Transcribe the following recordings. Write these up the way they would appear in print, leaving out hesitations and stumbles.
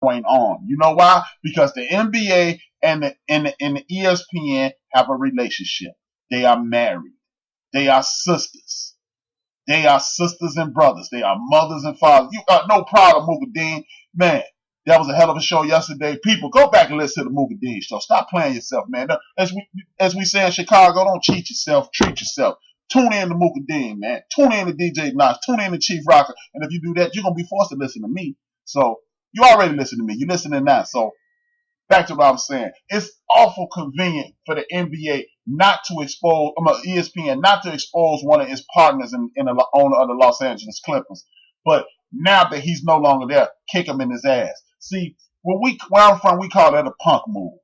going on. You know why? Because the NBA and the ESPN have a relationship. They are married. They are sisters. They are sisters and brothers. They are mothers and fathers. You got no problem, Mugadeen. Man, that was a hell of a show yesterday. People, go back and listen to the Mugadeen show. Stop playing yourself, man. As we say in Chicago, don't cheat yourself. Treat yourself. Tune in to Mugadeen, man. Tune in to DJ Knox. Tune in to Chief Rocker. And if you do that, you're going to be forced to listen to me. So, you already listen to me. You're listening now. So, back to what I'm saying. It's awful convenient for the NBA not to expose, ESPN not to expose one of his partners in the owner of the Los Angeles Clippers. But now that he's no longer there, kick him in his ass. See, where I'm from, we call that a punk move.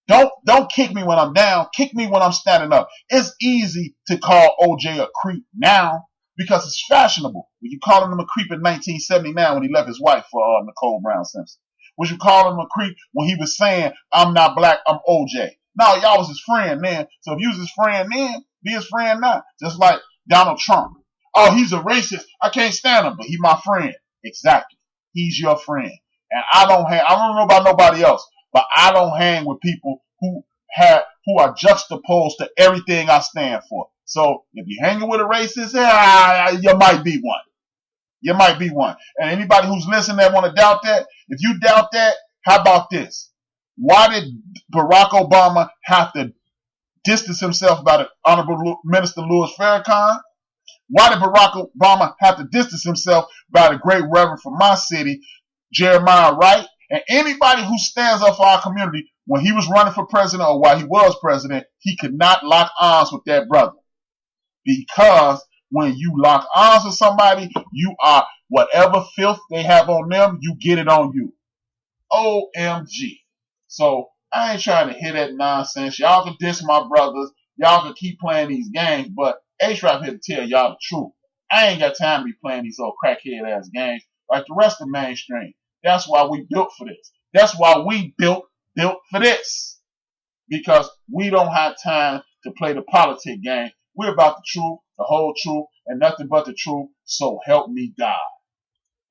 Don't kick me when I'm down. Kick me when I'm standing up. It's easy to call OJ a creep now because it's fashionable. When you calling him a creep in 1979 when he left his wife for Nicole Brown Simpson. Was you calling him a creep when he was saying, I'm not black, I'm OJ? No, y'all was his friend then. So if you was his friend then, be his friend now. Just like Donald Trump. Oh, he's a racist. I can't stand him, but he's my friend. Exactly. He's your friend. And I don't know about nobody else, but I don't hang with people who are juxtaposed to everything I stand for. So if you're hanging with a racist, you might be one. You might be one. And anybody who's listening that want to doubt that, if you doubt that, how about this? Why did Barack Obama have to distance himself about the Honorable Minister Louis Farrakhan? Why did Barack Obama have to distance himself by the great reverend from my city, Jeremiah Wright? And anybody who stands up for our community, when he was running for president or while he was president, he could not lock arms with that brother. Because when you lock arms with somebody, you are whatever filth they have on them, you get it on you. OMG. So I ain't trying to hear that nonsense. Y'all can diss my brothers. Y'all can keep playing these games, but HRap here to tell y'all the truth. I ain't got time to be playing these old crackhead ass games like the rest of the mainstream. That's why we built for this. That's why we built for this. Because we don't have time to play the politic game. We're about the truth, the whole truth, and nothing but the truth. So help me God.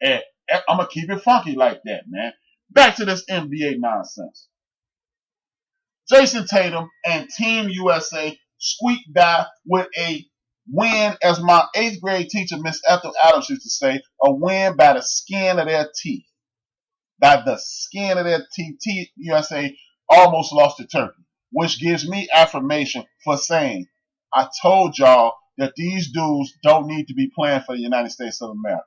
And I'm going to keep it funky like that, man. Back to this NBA nonsense. Jason Tatum and Team USA squeaked by with a win, as my 8th grade teacher, Miss Ethel Adams, used to say, a win by the skin of their teeth. By the skin of their teeth, Team USA almost lost to Turkey, which gives me affirmation for saying, I told y'all that these dudes don't need to be playing for the United States of America.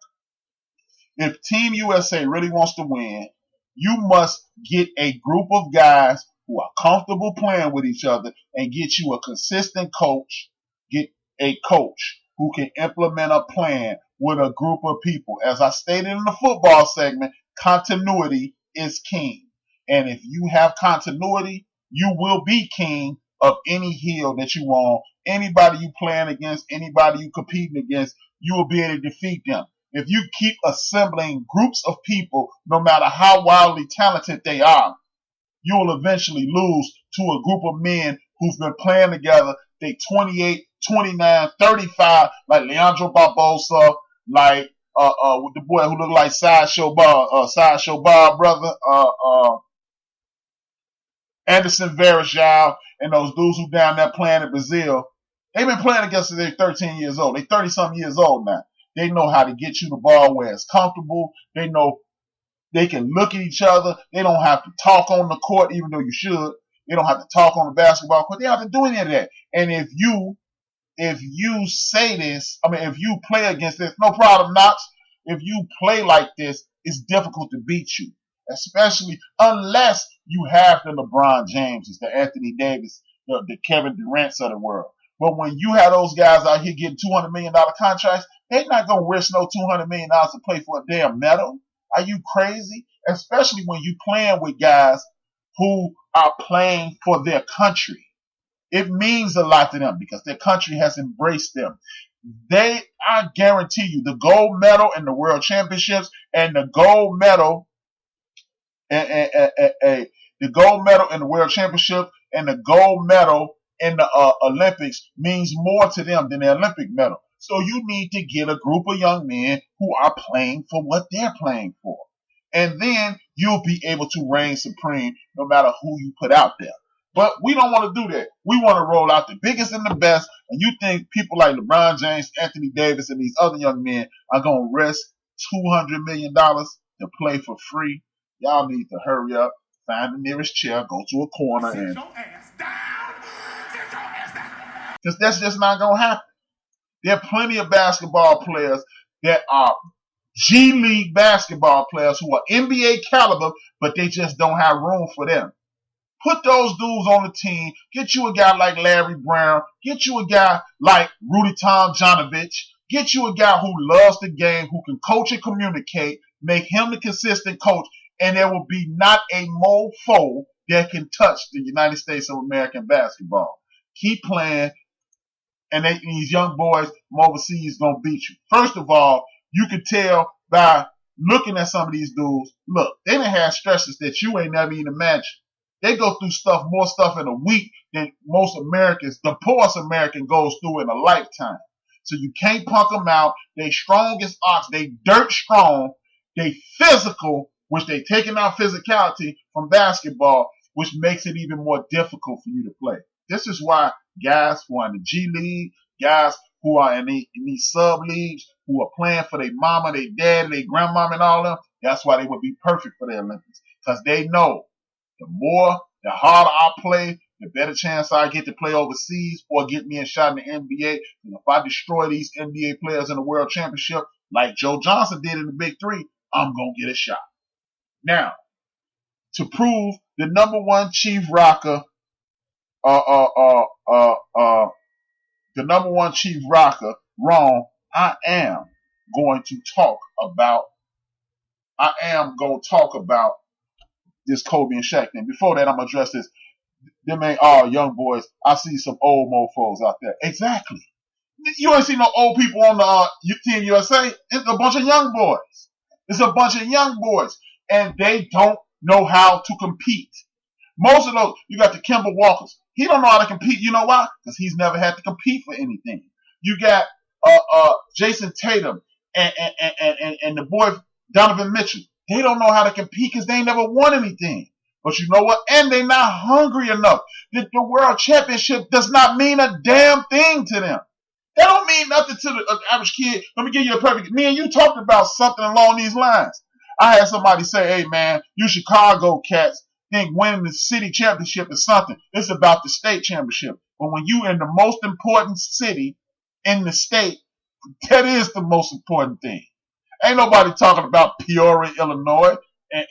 If Team USA really wants to win, you must get a group of guys who are comfortable playing with each other and get you a consistent coach, get a coach who can implement a plan with a group of people. As I stated in the football segment, continuity is king. And if you have continuity, you will be king of any hill that you on. Anybody you playing against, anybody you competing against, you will be able to defeat them. If you keep assembling groups of people, no matter how wildly talented they are, you will eventually lose to a group of men who've been playing together. They 28, 29, 35, like Leandro Barbosa, like with the boy who looked like Sideshow Bob brother, Anderson Varejao, and those dudes who down there playing in Brazil. They've been playing against since they're 13 years old. They're 30-something years old now. They know how to get you the ball where it's comfortable. They know they can look at each other. They don't have to talk on the court, even though you should. They don't have to talk on the basketball court. They don't have to do any of that. And if you say this, if you play against this, no problem, Knox. If you play like this, it's difficult to beat you, especially unless you have the LeBron Jameses, the Anthony Davis, the Kevin Durant's of the world. But when you have those guys out here getting $200 million contracts, they're not going to risk no $200 million to play for a damn medal. Are you crazy? Especially when you playing with guys who are playing for their country. It means a lot to them because their country has embraced them. I guarantee you, the gold medal in the World Championships and the gold medal the gold medal in the World Championship and the gold medal in the Olympics means more to them than the Olympic medal. So you need to get a group of young men who are playing for what they're playing for. And then you'll be able to reign supreme no matter who you put out there. But we don't want to do that. We want to roll out the biggest and the best. And you think people like LeBron James, Anthony Davis, and these other young men are going to risk $200 million to play for free? Y'all need to hurry up, find the nearest chair, go to a corner, and sit your ass down. Because that's just not going to happen. There are plenty of basketball players that are G League basketball players who are NBA caliber, but they just don't have room for them. Put those dudes on the team. Get you a guy like Larry Brown. Get you a guy like Rudy Tomjanovich. Get you a guy who loves the game, who can coach and communicate. Make him the consistent coach, and there will be not a mofo that can touch the United States of American basketball. Keep playing, and these young boys from overseas gonna beat you. First of all, you can tell by looking at some of these dudes. Look, they done had stresses that you ain't never even imagined. They go through more stuff in a week than most Americans, the poorest American goes through in a lifetime. So you can't punk them out. They strong as ox. They dirt strong. They physical, which they taking out physicality from basketball, which makes it even more difficult for you to play. This is why guys who are in the G League, guys who are in these sub leagues, who are playing for their mama, their dad, their grandmama, and all them, that's why they would be perfect for the Olympics. Because they know the harder I play, the better chance I get to play overseas or get me a shot in the NBA. And if I destroy these NBA players in the World Championship, like Joe Johnson did in the Big Three, I'm going to get a shot. Now, to prove the number one chief rocker, the number one chief rocker wrong, I am going to talk about this Kobe and Shaq thing. Before that, I'm going to address this. Them ain't all young boys. I see some old mofos out there. Exactly. You ain't see no old people on the Team USA. It's a bunch of young boys. It's a bunch of young boys. And they don't know how to compete. Most of those, you got the Kemba Walkers. He don't know how to compete. You know why? Because he's never had to compete for anything. You got Jason Tatum and the boy Donovan Mitchell. They don't know how to compete because they ain't never won anything. But you know what? And they're not hungry enough. The World Championship does not mean a damn thing to them. That don't mean nothing to the average kid. Let me give you a perfect. Me and you talked about something along these lines. I had somebody say, hey, man, you Chicago cats think winning the city championship is something. It's about the state championship. But when you in the most important city in the state, that is the most important thing. Ain't nobody talking about Peoria, Illinois,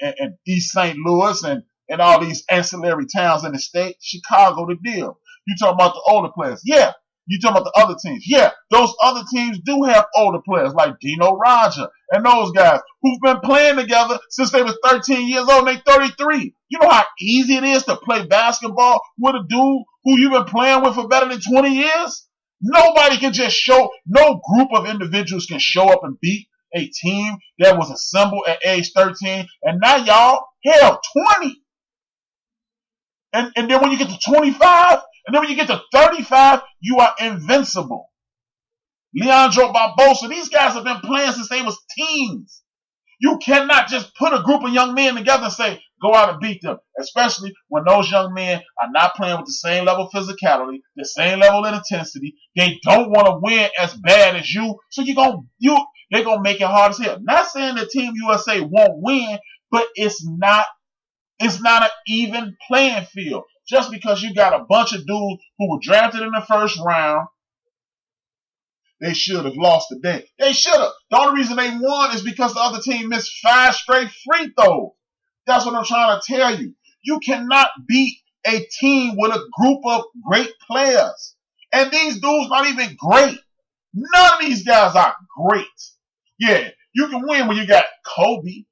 and East St. Louis, and all these ancillary towns in the state. Chicago, the deal. You talking about the older players. Yeah. You talking about the other teams. Yeah. Those other teams do have older players like Dino Roger and those guys who've been playing together since they was 13 years old and they 33. You know how easy it is to play basketball with a dude who you've been playing with for better than 20 years? Nobody can just no group of individuals can show up and beat a team that was assembled at age 13. And now y'all, hell, 20. And then when you get to 25, and then when you get to 35, you are invincible. Leandro Barbosa, these guys have been playing since they was teens. You cannot just put a group of young men together and say, go out and beat them, especially when those young men are not playing with the same level of physicality, the same level of intensity. They don't want to win as bad as you, so they're going to make it hard as hell. Not saying that Team USA won't win, but it's not an even playing field. Just because you got a bunch of dudes who were drafted in the first round, they should have lost today. They should have. The only reason they won is because the other team missed 5 straight free throws. That's what I'm trying to tell you. You cannot beat a team with a group of great players. And these dudes not even great. None of these guys are great. Yeah, you can win when you got Kobe,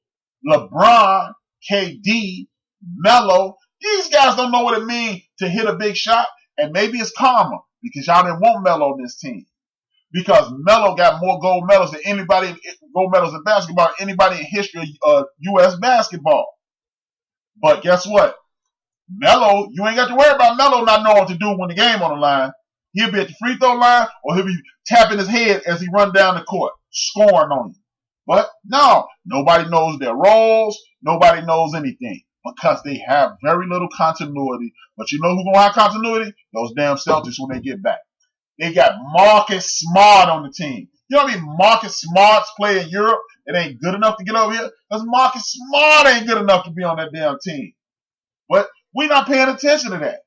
LeBron, KD, Melo. These guys don't know what it means to hit a big shot, and maybe it's karma because y'all didn't want Melo on this team. Because Melo got more gold medals in basketball than anybody in history of U.S. basketball. But guess what? Melo, you ain't got to worry about Melo not knowing what to do when the game on the line. He'll be at the free throw line, or he'll be tapping his head as he run down the court, scoring on you. But no, nobody knows their roles. Nobody knows anything because they have very little continuity. But you know who's going to have continuity? Those damn Celtics when they get back. They got Marcus Smart on the team. You know what I mean? Marcus Smart's play in Europe. It ain't good enough to get over here because Marcus Smart ain't good enough to be on that damn team. But we're not paying attention to that.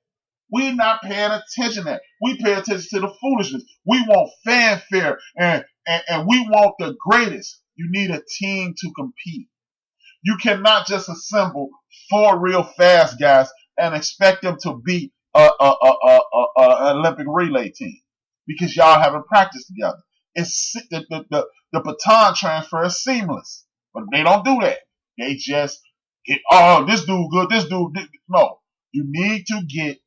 We're not paying attention to that. We pay attention to the foolishness. We want fanfare and we want the greatest. You need a team to compete. You cannot just assemble 4 real fast guys and expect them to beat an Olympic relay team because y'all haven't practiced together. It's the baton transfer is seamless, but they don't do that. They just get, oh, this dude good, this dude. No, you need to get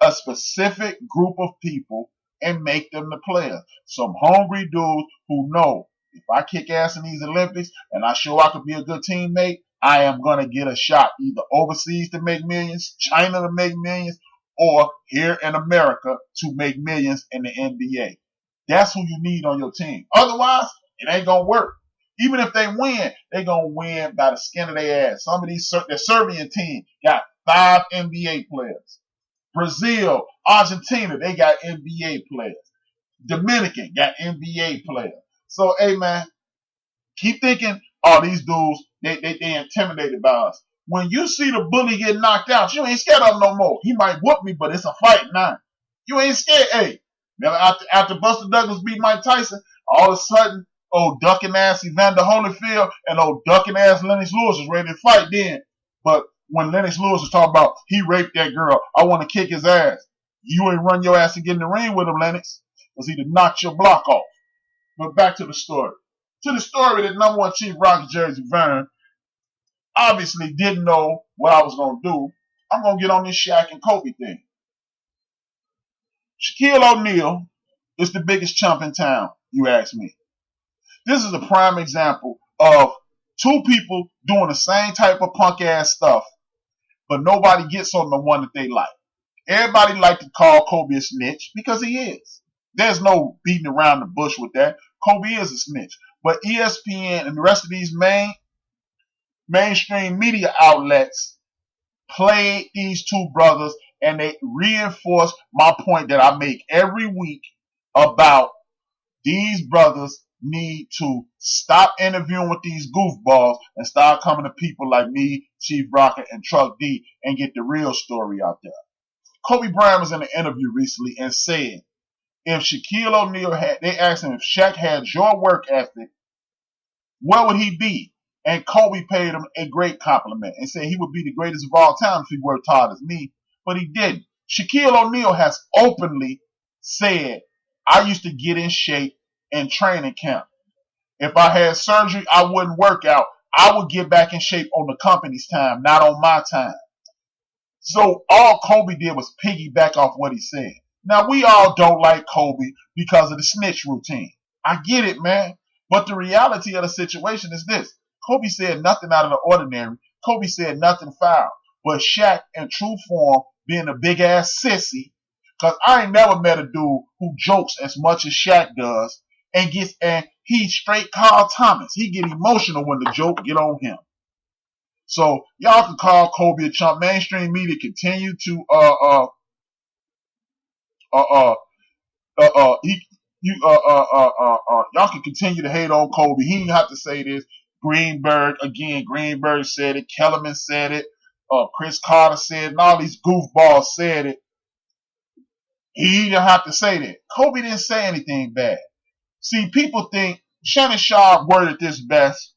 a specific group of people and make them the players. Some hungry dudes who know if I kick ass in these Olympics and I show I could be a good teammate, I am going to get a shot either overseas to make millions, China to make millions, or here in America to make millions in the NBA. That's who you need on your team. Otherwise, it ain't going to work. Even if they win, they're going to win by the skin of their ass. Some of these, the Serbian team got 5 NBA players. Brazil, Argentina, they got NBA players. Dominican got NBA players. So, hey, man, keep thinking, oh, these dudes, they intimidated by us. When you see the bully get knocked out, you ain't scared of him no more. He might whoop me, but it's a fight now. You ain't scared. Hey, after Buster Douglas beat Mike Tyson, all of a sudden, old ducking ass Evander Holyfield and old ducking ass Lennox Lewis was ready to fight then. But when Lennox Lewis was talking about he raped that girl, I want to kick his ass. You ain't run your ass to get in the ring with him, Lennox, because he'd have knocked your block off. But back to the story. To the story that number 1 Chief Rocket Jersey Vern obviously didn't know what I was going to do. I'm going to get on this Shaq and Kobe thing. Shaquille O'Neal is the biggest chump in town, you ask me. This is a prime example of 2 people doing the same type of punk ass stuff, but nobody gets on the one that they like. Everybody like to call Kobe a snitch because he is. There's no beating around the bush with that. Kobe is a snitch. But ESPN and the rest of these mainstream media outlets played these 2 brothers, and they reinforce my point that I make every week about these brothers need to stop interviewing with these goofballs and start coming to people like me, Chief Rocket, and Truck D and get the real story out there. Kobe Bryant was in an interview recently and said, if Shaquille O'Neal they asked him if Shaq had your work ethic, where would he be? And Kobe paid him a great compliment and said he would be the greatest of all time if he worked hard as me, but he didn't. Shaquille O'Neal has openly said, I used to get in shape in training camp. If I had surgery, I wouldn't work out. I would get back in shape on the company's time, not on my time. So all Kobe did was piggyback off what he said. Now, we all don't like Kobe because of the snitch routine. I get it, man. But the reality of the situation is this. Kobe said nothing out of the ordinary. Kobe said nothing foul. But Shaq, in true form, being a big-ass sissy, because I ain't never met a dude who jokes as much as Shaq does, and he's straight Carl Thomas. He get emotional when the joke get on him. So y'all can call Kobe a chump. Mainstream media continue to y'all can continue to hate on Kobe. He didn't have to say this. Greenberg said it. Kellerman said it. Chris Carter said it. And all these goofballs said it. He didn't have to say that. Kobe didn't say anything bad. See, people think Shannon Sharp worded this best,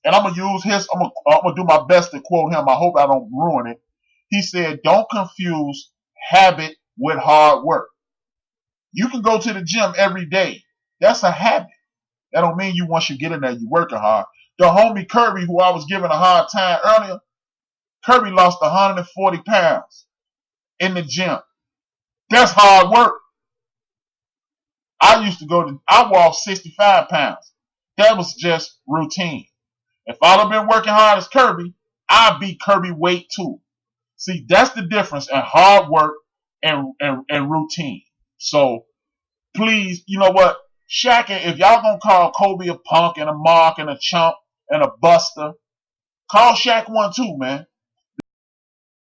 and I'm gonna use his. I'm gonna do my best to quote him. I hope I don't ruin it. He said, "Don't confuse habit with hard work. You can go to the gym every day. That's a habit. That don't mean you once you get in there, you working hard." The homie Kirby, who I was giving a hard time earlier, Kirby lost 140 pounds in the gym. That's hard work. I walked 65 pounds. That was just routine. If I'd have been working hard as Kirby, I'd be Kirby weight too. See, that's the difference in hard work and routine. So please, you know what? Shaq, if y'all gonna call Kobe a punk and a mark and a chump and a buster, call Shaq one too, man.